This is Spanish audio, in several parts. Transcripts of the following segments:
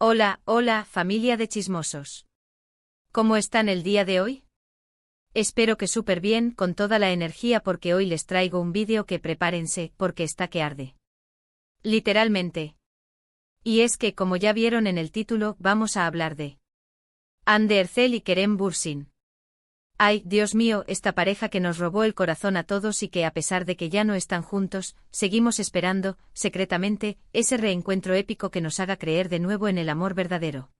Hola, hola, familia de chismosos. ¿Cómo están el día de hoy? Espero que súper bien, con toda la energía porque hoy les traigo un vídeo que prepárense, porque está que arde. Literalmente. Y es que, como ya vieron en el título, vamos a hablar de Hande Erçel y Kerem Bürsin. Ay, Dios mío, esta pareja que nos robó el corazón a todos y que a pesar de que ya no están juntos, seguimos esperando, secretamente, ese reencuentro épico que nos haga creer de nuevo en el amor verdadero.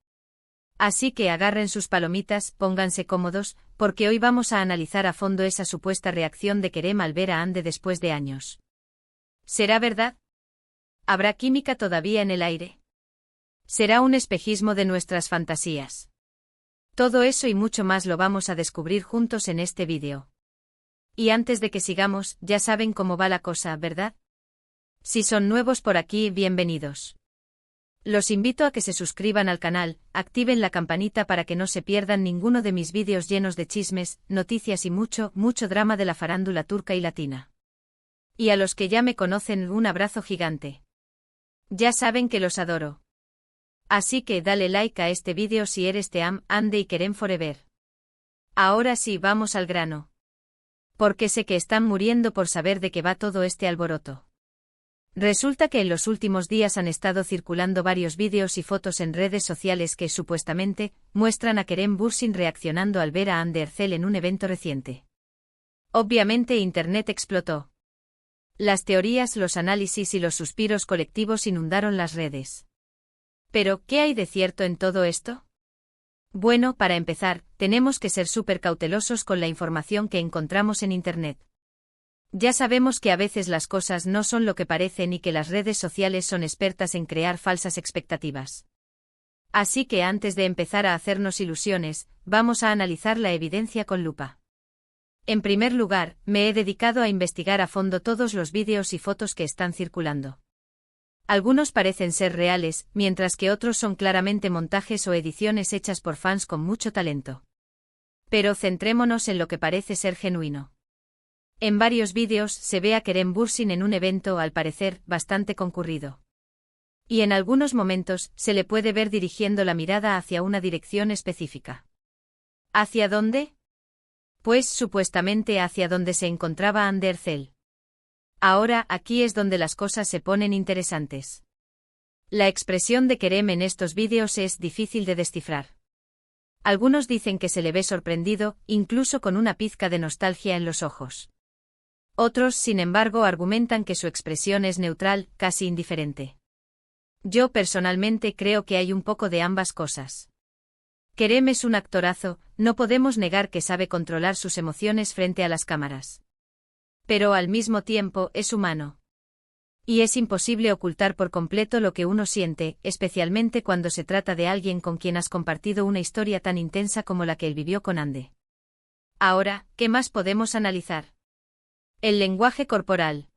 Así que agarren sus palomitas, pónganse cómodos, porque hoy vamos a analizar a fondo esa supuesta reacción de Kerem al ver a Hande después de años. ¿Será verdad? ¿Habrá química todavía en el aire? ¿Será un espejismo de nuestras fantasías? Todo eso y mucho más lo vamos a descubrir juntos en este vídeo. Y antes de que sigamos, ya saben cómo va la cosa, ¿verdad? Si son nuevos por aquí, bienvenidos. Los invito a que se suscriban al canal, activen la campanita para que no se pierdan ninguno de mis vídeos llenos de chismes, noticias y mucho, mucho drama de la farándula turca y latina. Y a los que ya me conocen, un abrazo gigante. Ya saben que los adoro. Así que dale like a este vídeo si eres Team Hande y Kerem Forever. Ahora sí, vamos al grano. Porque sé que están muriendo por saber de qué va todo este alboroto. Resulta que en los últimos días han estado circulando varios vídeos y fotos en redes sociales que, supuestamente, muestran a Kerem Bürsin reaccionando al ver a Hande Erçel en un evento reciente. Obviamente Internet explotó. Las teorías, los análisis y los suspiros colectivos inundaron las redes. Pero, ¿qué hay de cierto en todo esto? Bueno, para empezar, tenemos que ser súper cautelosos con la información que encontramos en Internet. Ya sabemos que a veces las cosas no son lo que parecen y que las redes sociales son expertas en crear falsas expectativas. Así que antes de empezar a hacernos ilusiones, vamos a analizar la evidencia con lupa. En primer lugar, me he dedicado a investigar a fondo todos los vídeos y fotos que están circulando. Algunos parecen ser reales, mientras que otros son claramente montajes o ediciones hechas por fans con mucho talento. Pero centrémonos en lo que parece ser genuino. En varios vídeos se ve a Kerem Bürsin en un evento, al parecer, bastante concurrido. Y en algunos momentos, se le puede ver dirigiendo la mirada hacia una dirección específica. ¿Hacia dónde? Pues supuestamente hacia donde se encontraba Hande Erçel. Ahora, aquí es donde las cosas se ponen interesantes. La expresión de Kerem en estos vídeos es difícil de descifrar. Algunos dicen que se le ve sorprendido, incluso con una pizca de nostalgia en los ojos. Otros, sin embargo, argumentan que su expresión es neutral, casi indiferente. Yo personalmente creo que hay un poco de ambas cosas. Kerem es un actorazo, no podemos negar que sabe controlar sus emociones frente a las cámaras. Pero al mismo tiempo es humano. Y es imposible ocultar por completo lo que uno siente, especialmente cuando se trata de alguien con quien has compartido una historia tan intensa como la que él vivió con Hande. Ahora, ¿qué más podemos analizar? El lenguaje corporal.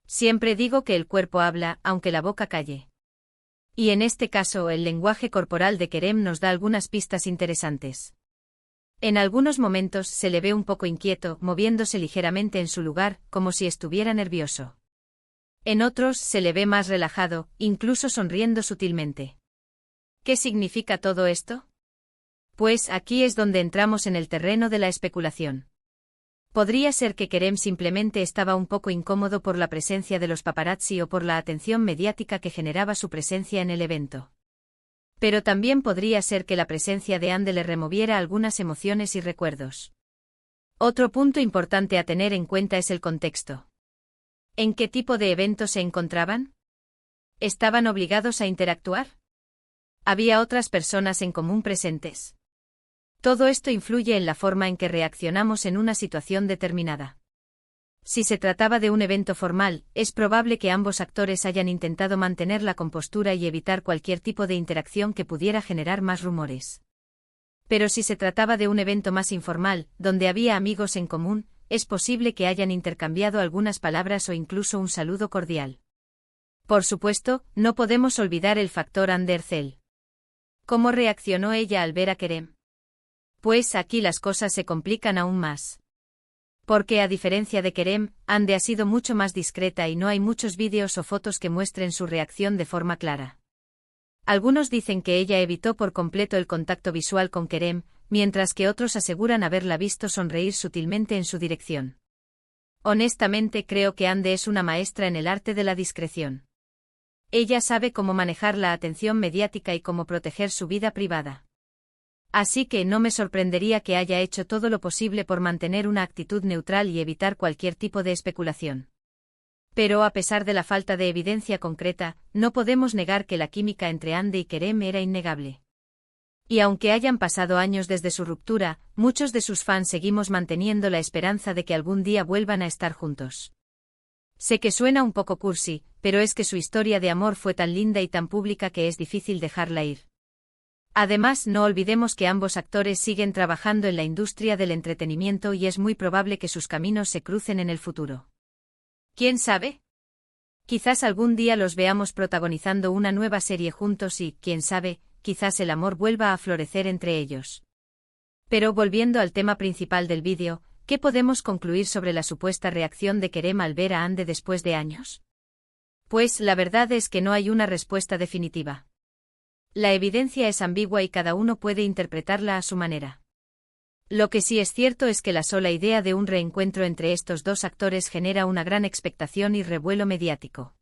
Siempre digo que el cuerpo habla, aunque la boca calle. Y en este caso, el lenguaje corporal de Kerem nos da algunas pistas interesantes. En algunos momentos se le ve un poco inquieto, moviéndose ligeramente en su lugar, como si estuviera nervioso. En otros se le ve más relajado, incluso sonriendo sutilmente. ¿Qué significa todo esto? Pues aquí es donde entramos en el terreno de la especulación. Podría ser que Kerem simplemente estaba un poco incómodo por la presencia de los paparazzi o por la atención mediática que generaba su presencia en el evento. Pero también podría ser que la presencia de Hande le removiera algunas emociones y recuerdos. Otro punto importante a tener en cuenta es el contexto. ¿En qué tipo de evento se encontraban? ¿Estaban obligados a interactuar? ¿Había otras personas en común presentes? Todo esto influye en la forma en que reaccionamos en una situación determinada. Si se trataba de un evento formal, es probable que ambos actores hayan intentado mantener la compostura y evitar cualquier tipo de interacción que pudiera generar más rumores. Pero si se trataba de un evento más informal, donde había amigos en común, es posible que hayan intercambiado algunas palabras o incluso un saludo cordial. Por supuesto, no podemos olvidar el factor Hande Erçel. ¿Cómo reaccionó ella al ver a Kerem? Pues aquí las cosas se complican aún más. Porque a diferencia de Kerem, Hande ha sido mucho más discreta y no hay muchos vídeos o fotos que muestren su reacción de forma clara. Algunos dicen que ella evitó por completo el contacto visual con Kerem, mientras que otros aseguran haberla visto sonreír sutilmente en su dirección. Honestamente creo que Ande es una maestra en el arte de la discreción. Ella sabe cómo manejar la atención mediática y cómo proteger su vida privada. Así que no me sorprendería que haya hecho todo lo posible por mantener una actitud neutral y evitar cualquier tipo de especulación. Pero a pesar de la falta de evidencia concreta, no podemos negar que la química entre Ande y Kerem era innegable. Y aunque hayan pasado años desde su ruptura, muchos de sus fans seguimos manteniendo la esperanza de que algún día vuelvan a estar juntos. Sé que suena un poco cursi, pero es que su historia de amor fue tan linda y tan pública que es difícil dejarla ir. Además, no olvidemos que ambos actores siguen trabajando en la industria del entretenimiento y es muy probable que sus caminos se crucen en el futuro. ¿Quién sabe? Quizás algún día los veamos protagonizando una nueva serie juntos y, quién sabe, quizás el amor vuelva a florecer entre ellos. Pero volviendo al tema principal del vídeo, ¿qué podemos concluir sobre la supuesta reacción de Kerem al ver a Ande después de años? Pues la verdad es que no hay una respuesta definitiva. La evidencia es ambigua y cada uno puede interpretarla a su manera. Lo que sí es cierto es que la sola idea de un reencuentro entre estos dos actores genera una gran expectación y revuelo mediático.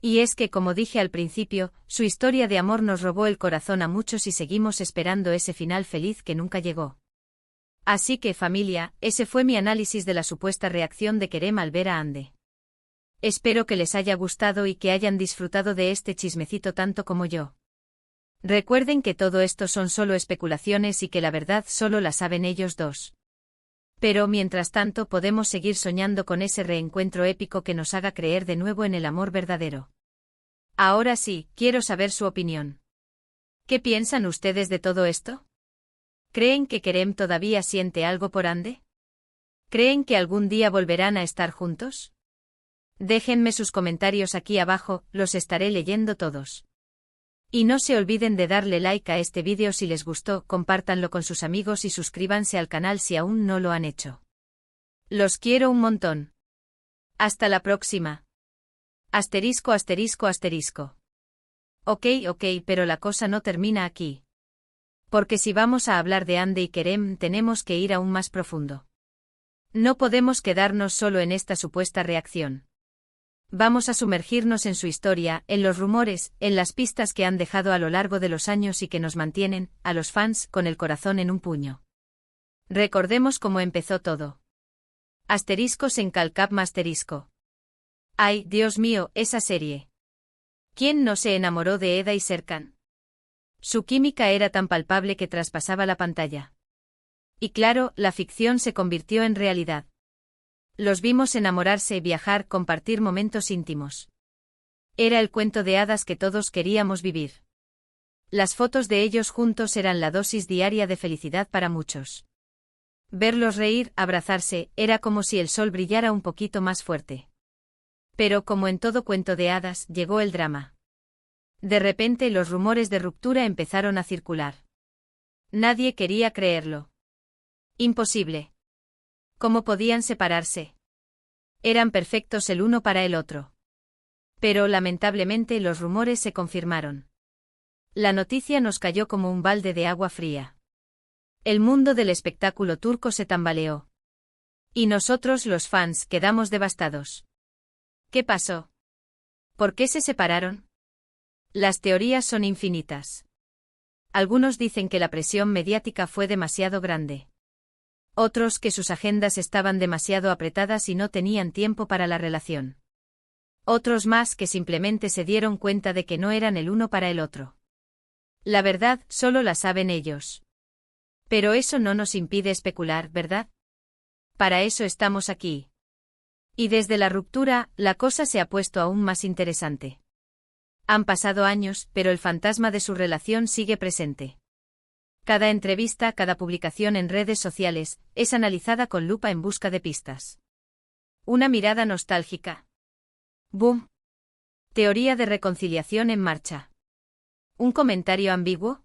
Y es que, como dije al principio, su historia de amor nos robó el corazón a muchos y seguimos esperando ese final feliz que nunca llegó. Así que, familia, ese fue mi análisis de la supuesta reacción de Kerem al ver a Ande. Espero que les haya gustado y que hayan disfrutado de este chismecito tanto como yo. Recuerden que todo esto son solo especulaciones y que la verdad solo la saben ellos dos. Pero mientras tanto podemos seguir soñando con ese reencuentro épico que nos haga creer de nuevo en el amor verdadero. Ahora sí, quiero saber su opinión. ¿Qué piensan ustedes de todo esto? ¿Creen que Kerem todavía siente algo por Ande? ¿Creen que algún día volverán a estar juntos? Déjenme sus comentarios aquí abajo, los estaré leyendo todos. Y no se olviden de darle like a este vídeo si les gustó, compártanlo con sus amigos y suscríbanse al canal si aún no lo han hecho. Los quiero un montón. Hasta la próxima. Asterisco asterisco asterisco. Ok, pero la cosa no termina aquí. Porque si vamos a hablar de Ande y Kerem tenemos que ir aún más profundo. No podemos quedarnos solo en esta supuesta reacción. Vamos a sumergirnos en su historia, en los rumores, en las pistas que han dejado a lo largo de los años y que nos mantienen, a los fans, con el corazón en un puño. Recordemos cómo empezó todo. Asteriscos en Calcap asterisco. Ay, Dios mío, esa serie. ¿Quién no se enamoró de Eda y Serkan? Su química era tan palpable que traspasaba la pantalla. Y claro, la ficción se convirtió en realidad. Los vimos enamorarse, viajar, compartir momentos íntimos. Era el cuento de hadas que todos queríamos vivir. Las fotos de ellos juntos eran la dosis diaria de felicidad para muchos. Verlos reír, abrazarse, era como si el sol brillara un poquito más fuerte. Pero como en todo cuento de hadas, llegó el drama. De repente los rumores de ruptura empezaron a circular. Nadie quería creerlo. Imposible. ¿Cómo podían separarse? Eran perfectos el uno para el otro. Pero lamentablemente los rumores se confirmaron. La noticia nos cayó como un balde de agua fría. El mundo del espectáculo turco se tambaleó. Y nosotros, los fans, quedamos devastados. ¿Qué pasó? ¿Por qué se separaron? Las teorías son infinitas. Algunos dicen que la presión mediática fue demasiado grande. Otros que sus agendas estaban demasiado apretadas y no tenían tiempo para la relación. Otros más que simplemente se dieron cuenta de que no eran el uno para el otro. La verdad, solo la saben ellos. Pero eso no nos impide especular, ¿verdad? Para eso estamos aquí. Y desde la ruptura, la cosa se ha puesto aún más interesante. Han pasado años, pero el fantasma de su relación sigue presente. Cada entrevista, cada publicación en redes sociales, es analizada con lupa en busca de pistas. Una mirada nostálgica. Boom. Teoría de reconciliación en marcha. ¿Un comentario ambiguo?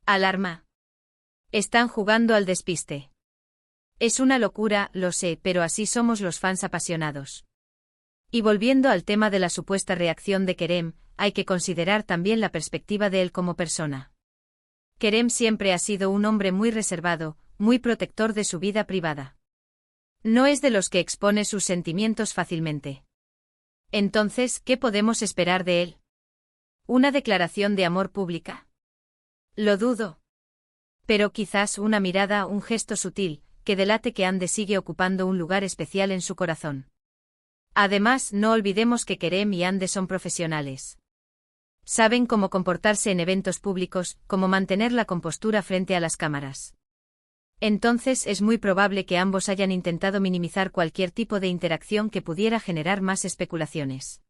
Alarma. Están jugando al despiste. Es una locura, lo sé, pero así somos los fans apasionados. Y volviendo al tema de la supuesta reacción de Kerem, hay que considerar también la perspectiva de él como persona. Kerem siempre ha sido un hombre muy reservado, muy protector de su vida privada. No es de los que expone sus sentimientos fácilmente. Entonces, ¿qué podemos esperar de él? ¿Una declaración de amor pública? Lo dudo. Pero quizás una mirada, un gesto sutil, que delate que Ande sigue ocupando un lugar especial en su corazón. Además, no olvidemos que Kerem y Ande son profesionales. Saben cómo comportarse en eventos públicos, cómo mantener la compostura frente a las cámaras. Entonces es muy probable que ambos hayan intentado minimizar cualquier tipo de interacción que pudiera generar más especulaciones.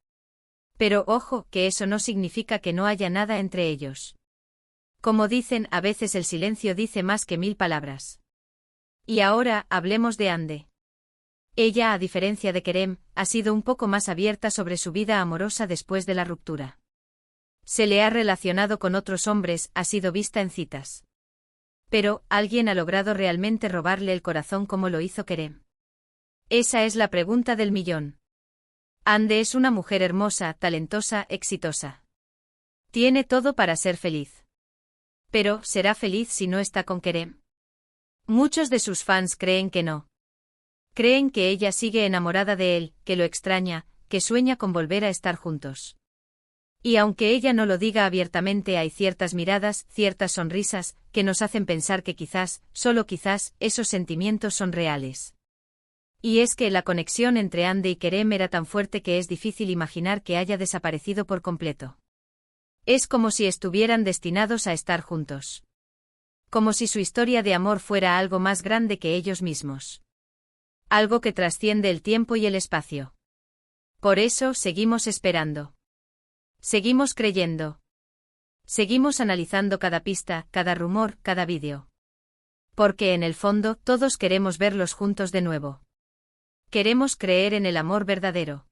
Pero ojo, que eso no significa que no haya nada entre ellos. Como dicen, a veces el silencio dice más que 1000 palabras. Y ahora, hablemos de Ande. Ella, a diferencia de Kerem, ha sido un poco más abierta sobre su vida amorosa después de la ruptura. Se le ha relacionado con otros hombres, ha sido vista en citas. Pero, ¿alguien ha logrado realmente robarle el corazón como lo hizo Kerem? Esa es la pregunta del millón. Ande es una mujer hermosa, talentosa, exitosa. Tiene todo para ser feliz. Pero, ¿será feliz si no está con Kerem? Muchos de sus fans creen que no. Creen que ella sigue enamorada de él, que lo extraña, que sueña con volver a estar juntos. Y aunque ella no lo diga abiertamente, hay ciertas miradas, ciertas sonrisas, que nos hacen pensar que quizás, solo quizás, esos sentimientos son reales. Y es que la conexión entre Ande y Kerem era tan fuerte que es difícil imaginar que haya desaparecido por completo. Es como si estuvieran destinados a estar juntos. Como si su historia de amor fuera algo más grande que ellos mismos. Algo que trasciende el tiempo y el espacio. Por eso seguimos esperando. Seguimos creyendo. Seguimos analizando cada pista, cada rumor, cada vídeo. Porque en el fondo todos queremos verlos juntos de nuevo. Queremos creer en el amor verdadero.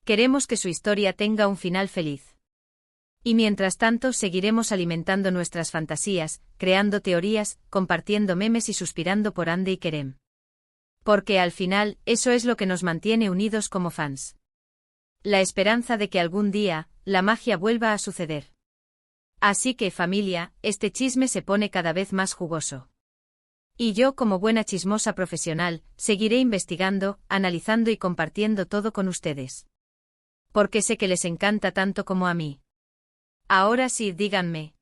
Queremos que su historia tenga un final feliz. Y mientras tanto seguiremos alimentando nuestras fantasías, creando teorías, compartiendo memes y suspirando por Ande y Kerem. Porque al final, eso es lo que nos mantiene unidos como fans. La esperanza de que algún día, la magia vuelva a suceder. Así que, familia, este chisme se pone cada vez más jugoso. Y yo, como buena chismosa profesional, seguiré investigando, analizando y compartiendo todo con ustedes. Porque sé que les encanta tanto como a mí. Ahora sí, díganme.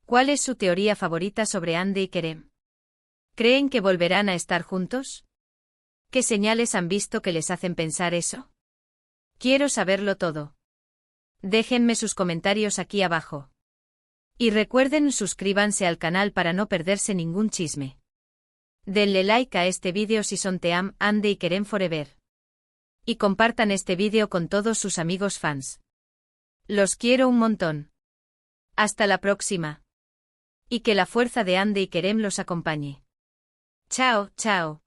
¿Cuál es su teoría favorita sobre Ande y Kerem? ¿Creen que volverán a estar juntos? ¿Qué señales han visto que les hacen pensar eso? Quiero saberlo todo. Déjenme sus comentarios aquí abajo. Y recuerden, suscríbanse al canal para no perderse ningún chisme. Denle like a este vídeo si son Team Ande y Kerem Forever. Y compartan este vídeo con todos sus amigos fans. Los quiero un montón. Hasta la próxima. Y que la fuerza de Ande y Kerem los acompañe. Chao, chao.